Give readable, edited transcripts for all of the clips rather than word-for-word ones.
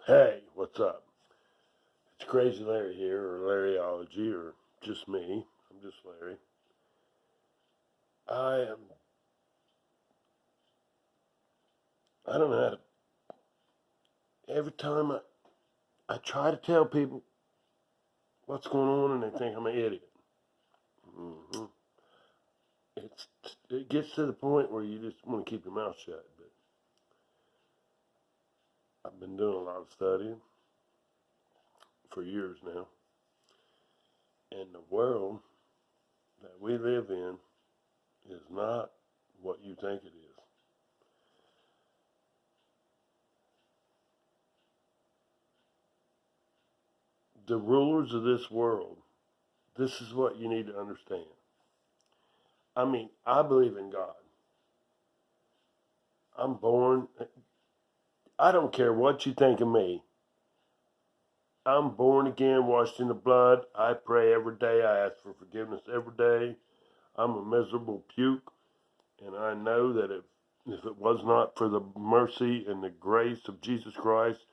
Hey, what's up? It's Crazy Larry here, or Larryology, or just me. I'm just Larry. I am. I don't know how to. Every time I try to tell people what's going on, and they think I'm an idiot. hmm it gets to the point where you just want to keep your mouth shut. But I've been doing a lot of studying for years now, and the world that we live in is not what you think it is. The rulers of this world. This is what you need to understand. I mean, I believe in God. I'm born. I don't care what you think of me. I'm born again, washed in the blood. I pray every day. I ask for forgiveness every day. I'm a miserable puke, and I know that if it was not for the mercy and the grace of Jesus Christ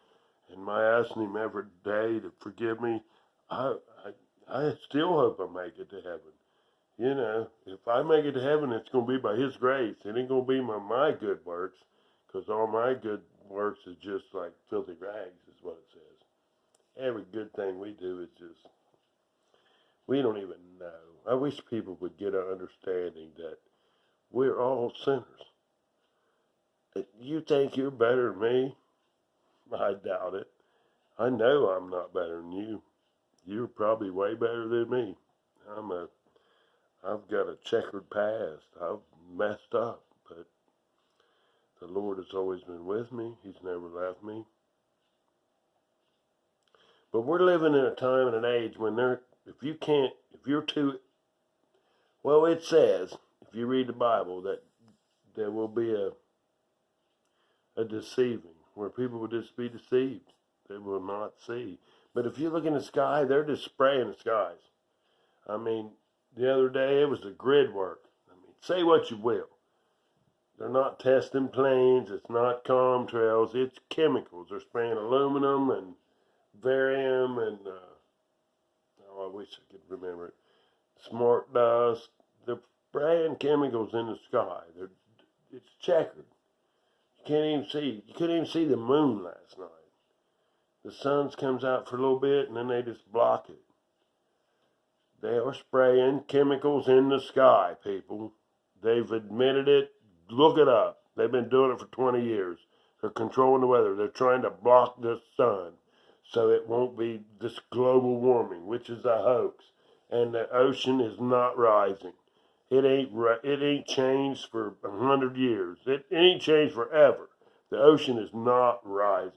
and my asking Him every day to forgive me, I I still hope I make it to heaven. You know, if I make it to heaven, it's going to be by His grace. It ain't going to be my good works, because all my good works is just like filthy rags, is what it says. Every good thing we do is just, we don't even know. I wish people would get an understanding that we're all sinners. You think you're better than me? I doubt it. I know I'm not better than you. You're probably way better than me. I've got a checkered past. I've messed up, but the Lord has always been with me. He's never left me. But we're living in a time and an age when if you're too, well, it says, if you read the Bible, that there will be a deceiving, where people will just be deceived. They will not see. But if you look in the sky, they're just spraying the skies. I mean, the other day it was the grid work. I mean, say what you will. They're not testing planes. It's not contrails. It's chemicals. They're spraying aluminum and barium and, oh, I wish I could remember it. Smart dust. They're spraying chemicals in the sky. It's checkered. You can't even see. You couldn't even see the moon last night. The sun comes out for a little bit and then they just block it. They are spraying chemicals in the sky, people. They've admitted it. Look it up. They've been doing it for 20 years. They're controlling the weather. They're trying to block the sun so it won't be this global warming, which is a hoax. And the ocean is not rising. It ain't changed for 100 years. It ain't changed forever. The ocean is not rising.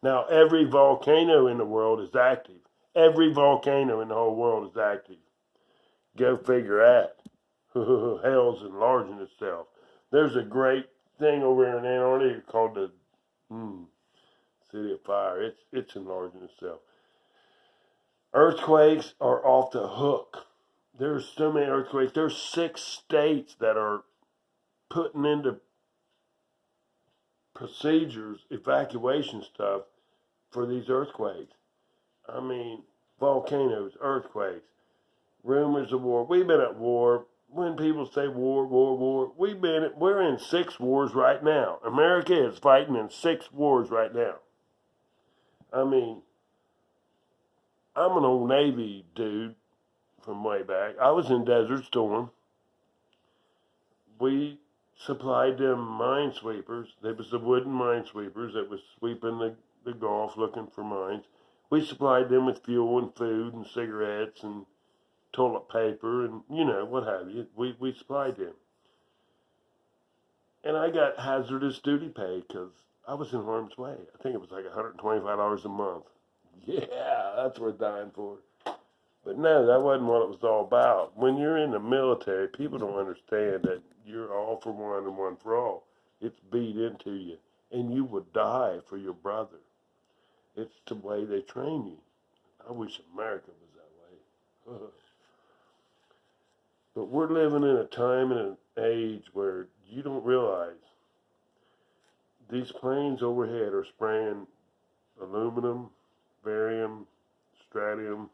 Now, every volcano in the world is active. Every volcano in the whole world is active. Go figure that. Hell's enlarging itself. There's a great thing over here in Antarctica called the City of Fire. It's enlarging itself. Earthquakes are off the hook. There's so many earthquakes. There's 6 states that are putting into procedures, evacuation stuff for these earthquakes. I mean, volcanoes, earthquakes, rumors of war. We've been at war. When people say war, war, war, we're in 6 wars right now. America is fighting in 6 wars right now. I mean, I'm an old Navy dude from way back. I was in Desert Storm. We supplied them minesweepers. There was the wooden minesweepers that was sweeping the Gulf looking for mines. We supplied them with fuel and food and cigarettes and toilet paper and, what have you. We supplied them. And I got hazardous duty pay because I was in harm's way. I think it was like $125 a month. Yeah, that's worth dying for. But no, that wasn't what it was all about. When you're in the military, people don't understand that you're all for one and one for all. It's beat into you. And you would die for your brother. It's the way they train you. I wish America was that way. But we're living in a time and an age where you don't realize these planes overhead are spraying aluminum, barium, strontium,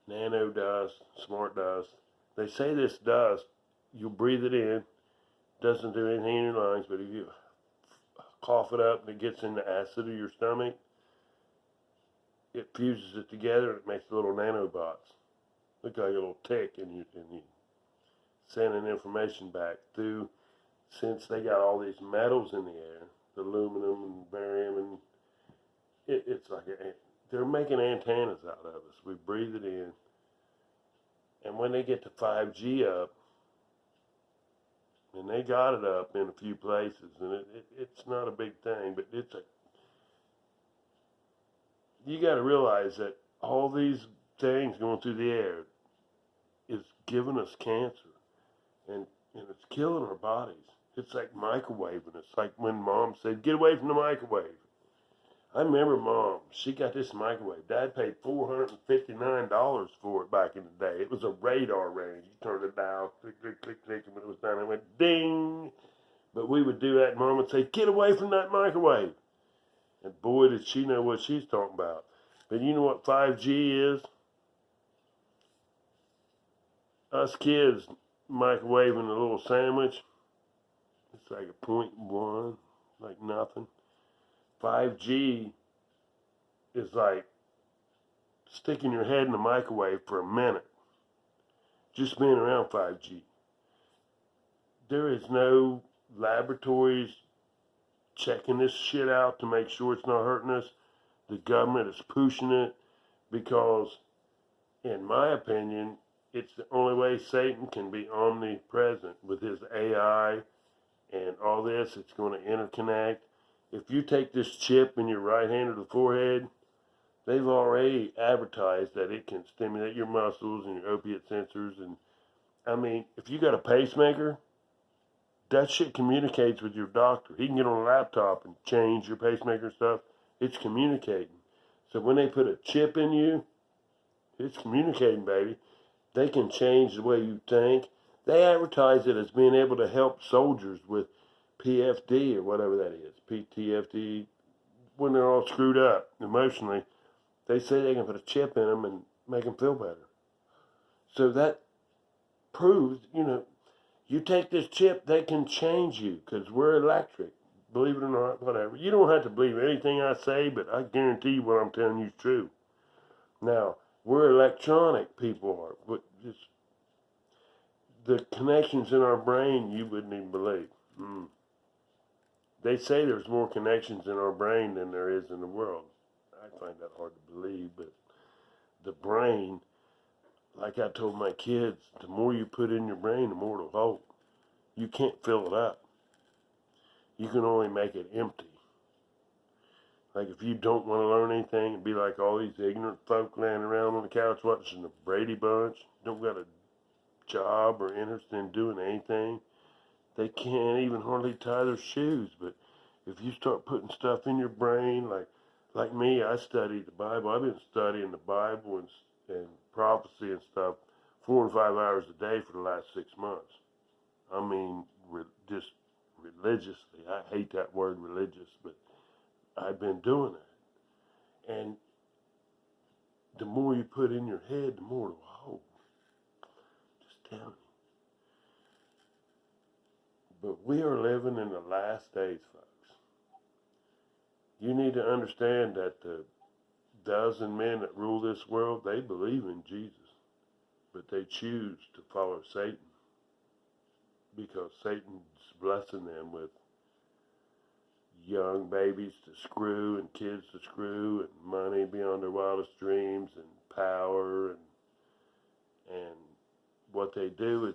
nano dust, smart dust. They say this dust, you breathe it in, doesn't do anything in your lungs, but if you cough it up and it gets in the acid of your stomach, it fuses it together and it makes little nanobots. Look like a little tick, and you sending information back through. Since they got all these metals in the air, the aluminum and barium, and it's like they're making antennas out of us. We breathe it in, and when they get to 5G up, and they got it up in a few places, and it's not a big thing, but you got to realize that all these things going through the air is giving us cancer, and it's killing our bodies. It's like microwaving us. Like when Mom said, "Get away from the microwave." I remember Mom. She got this microwave. Dad paid $459 for it back in the day. It was a radar range. You turned it down, click, click, click, click, and when it was done, it went ding. But we would do that, and Mom would say, "Get away from that microwave." And boy, did she know what she's talking about. But you know what 5G is? Us kids microwaving a little sandwich. It's like a .1, like nothing. 5G is like sticking your head in the microwave for a minute. Just being around 5G. There is no laboratories checking this shit out to make sure it's not hurting us. The government is pushing it because, in my opinion, it's the only way Satan can be omnipresent with his AI and all this. It's going to interconnect. If you take this chip in your right hand or the forehead, they've already advertised that it can stimulate your muscles and your opiate sensors. And I mean, if you got a pacemaker, that shit communicates with your doctor. He can get on a laptop and change your pacemaker and stuff. It's communicating. So when they put a chip in you, it's communicating, baby. They can change the way you think. They advertise it as being able to help soldiers with PFD or whatever that is, PTFD, when they're all screwed up emotionally. They say they can put a chip in them and make them feel better. So that proves, you take this chip, they can change you because we're electric. Believe it or not, whatever. You don't have to believe anything I say, but I guarantee you what I'm telling you is true. Now, we're electronic people are, but just the connections in our brain you wouldn't even believe. They say there's more connections in our brain than there is in the world. I find that hard to believe, but the brain, like I told my kids, the more you put in your brain, the more it'll hold. You can't fill it up. You can only make it empty. Like if you don't want to learn anything and be like all these ignorant folk laying around on the couch watching the Brady Bunch, don't got a job or interest in doing anything, they can't even hardly tie their shoes. But if you start putting stuff in your brain, like me, I studied the Bible. I've been studying the Bible and prophecy and stuff 4 and 5 hours a day for the last 6 months. I mean, just religiously. I hate that word religious, but I've been doing it. And the more you put in your head, the more it'll hold. Just tell me. But we are living in the last days, folks. You need to understand that the dozen men that rule this world, they believe in Jesus. But they choose to follow Satan because Satan's blessing them with young babies to screw and kids to screw and money beyond their wildest dreams and power and what they do is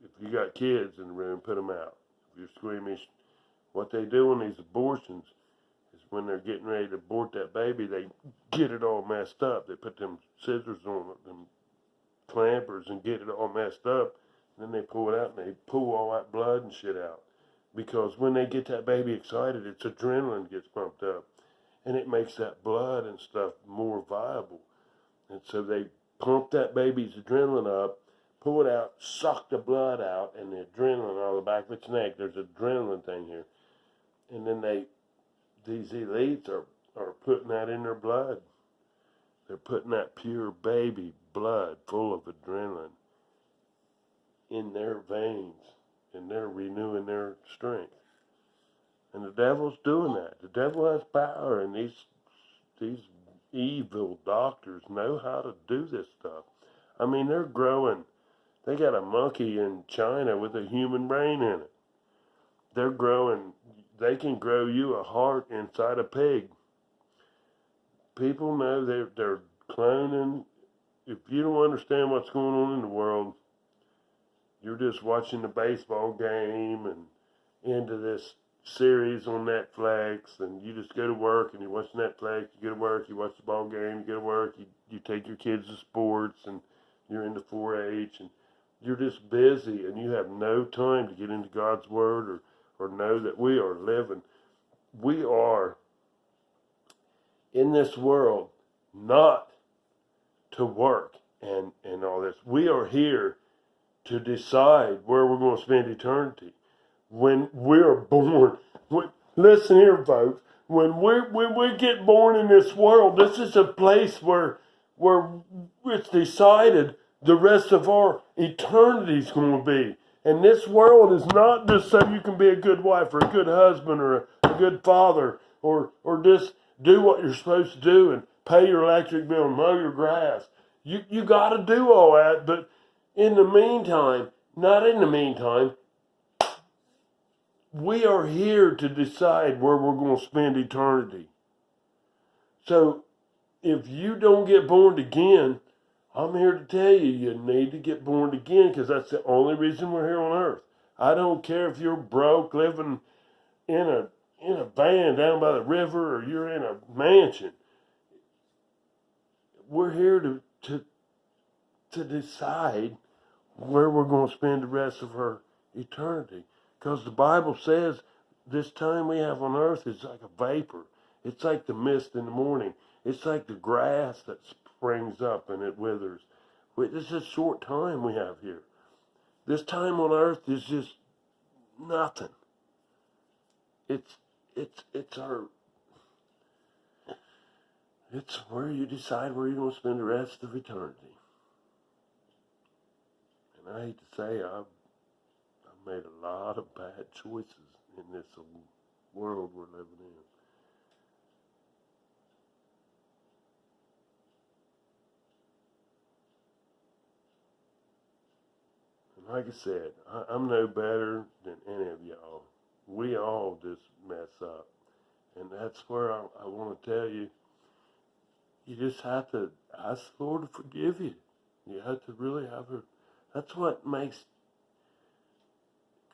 if you got kids in the room, put them out. If you're squeamish, what they do in these abortions is when they're getting ready to abort that baby, they get it all messed up. They put them scissors on it, them clampers, and get it all messed up. And then they pull it out and they pull all that blood and shit out. Because when they get that baby excited, its adrenaline gets pumped up. And it makes that blood and stuff more viable. And so they pump that baby's adrenaline up, pull it out, suck the blood out, and the adrenaline out of the back of its neck. There's an adrenaline thing here. And then these elites are putting that in their blood. They're putting that pure baby blood full of adrenaline in their veins, and they're renewing their strength. And the devil's doing that. The devil has power, and these evil doctors know how to do this stuff. I mean, they're growing. They got a monkey in China with a human brain in it. They're growing. They can grow you a heart inside a pig. People know they're cloning. If you don't understand what's going on in the world, you're just watching the baseball game and into this series on Netflix, and you just go to work and you watch Netflix, you go to work, you watch the ball game, you go to work, you take your kids to sports, and you're into 4-H, and you're just busy, and you have no time to get into God's Word or know that we are in this world not to work and all this. We are here to decide where we're going to spend eternity. When we're born, listen here, folks. When we get born in this world, this is a place where it's decided the rest of our eternity is going to be. And this world is not just so you can be a good wife or a good husband or a good father or just do what you're supposed to do and pay your electric bill and mow your grass. You got to do all that, but in the meantime, we are here to decide where we're going to spend eternity. So if you don't get born again, I'm here to tell you need to get born again, because that's the only reason we're here on earth. I don't care if you're broke, living in a van down by the river, or you're in a mansion. We're here to decide where we're going to spend the rest of our eternity. Because the Bible says this time we have on earth is like a vapor. It's like the mist in the morning. It's like the grass that springs up and it withers. This is a short time we have here. This time on earth is just nothing. It's where you decide where you're going to spend the rest of eternity. And I hate to say, I've made a lot of bad choices in this world we're living in. And like I said, I'm no better than any of y'all. We all just mess up. And that's where I want to tell you, you just have to ask the Lord to forgive you. You have to really that's what makes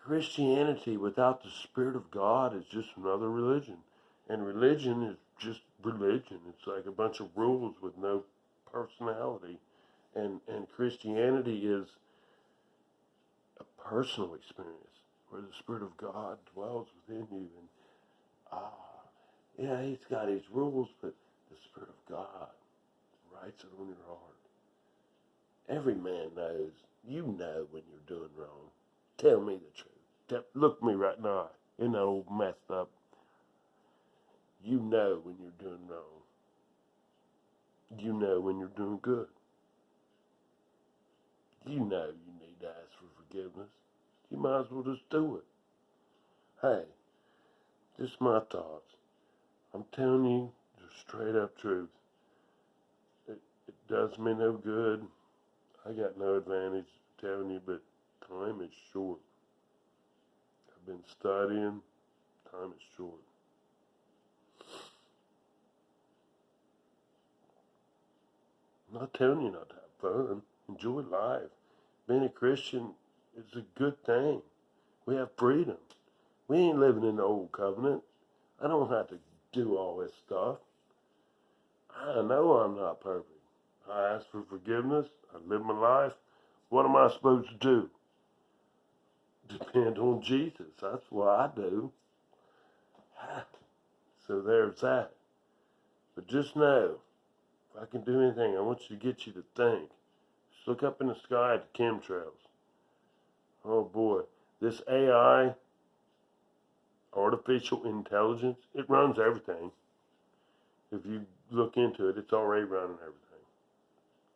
Christianity without the Spirit of God is just another religion. And religion is just religion. It's like a bunch of rules with no personality. And Christianity is a personal experience where the Spirit of God dwells within you. And yeah, He's got His rules, but the Spirit of God writes it on your heart. Every man knows. You know when you're doing wrong. Tell me the truth. Look me right now. Isn't that old messed up? You know when you're doing wrong. You know when you're doing good. You know you need to ask for forgiveness. You might as well just do it. Hey, just my thoughts. I'm telling you the straight up truth. It does me no good. I got no advantage telling you, but time is short. I've been studying. Time is short. I'm not telling you not to have fun. Enjoy life. Being a Christian is a good thing. We have freedom. We ain't living in the old covenant. I don't have to do all this stuff. I know I'm not perfect. I ask for forgiveness. I live my life. What am I supposed to do? Depend on Jesus. That's what I do. So there's that. But just know, if I can do anything, I want you to get you to think. Just look up in the sky at the chemtrails. Oh boy, this AI, artificial intelligence, it runs everything. If you look into it, it's already running everything.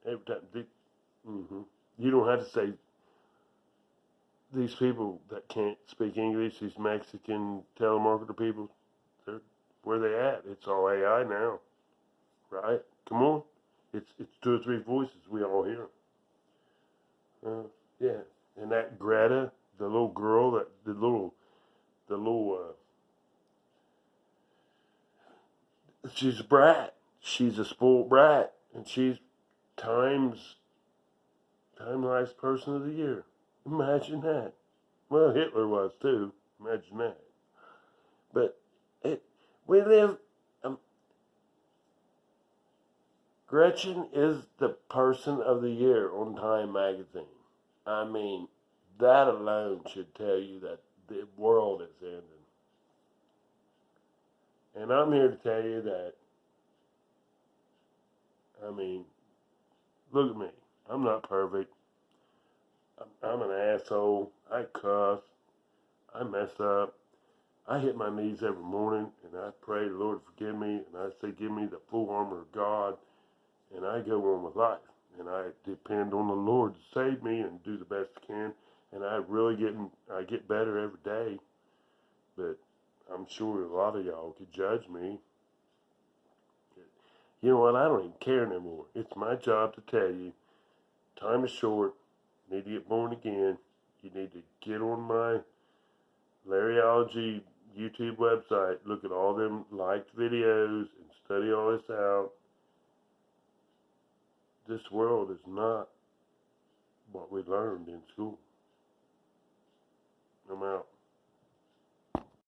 Every time. You don't have to say these people that can't speak English, these Mexican telemarketer people, they're where they at. It's all AI now, right? Come on, it's 2 or 3 voices we all hear. Yeah, and that Greta, the little girl, she's a brat. She's a spoiled brat, and she's Time Life's Person of the Year. Imagine that. Well, Hitler was too. Imagine that. But we live. Gretchen is the Person of the Year on Time magazine. I mean, that alone should tell you that the world is ending. And I'm here to tell you that, I mean, look at me. I'm not perfect. I'm an asshole. I cuss. I mess up. I hit my knees every morning and I pray, Lord, forgive me. And I say, give me the full armor of God. And I go on with life. And I depend on the Lord to save me and do the best I can. And I get better every day. But I'm sure a lot of y'all could judge me. You know what? I don't even care anymore. It's my job to tell you, time is short. You need to get born again. You need to get on my Larryology YouTube website, look at all them liked videos, and study all this out. This world is not what we learned in school. I'm out.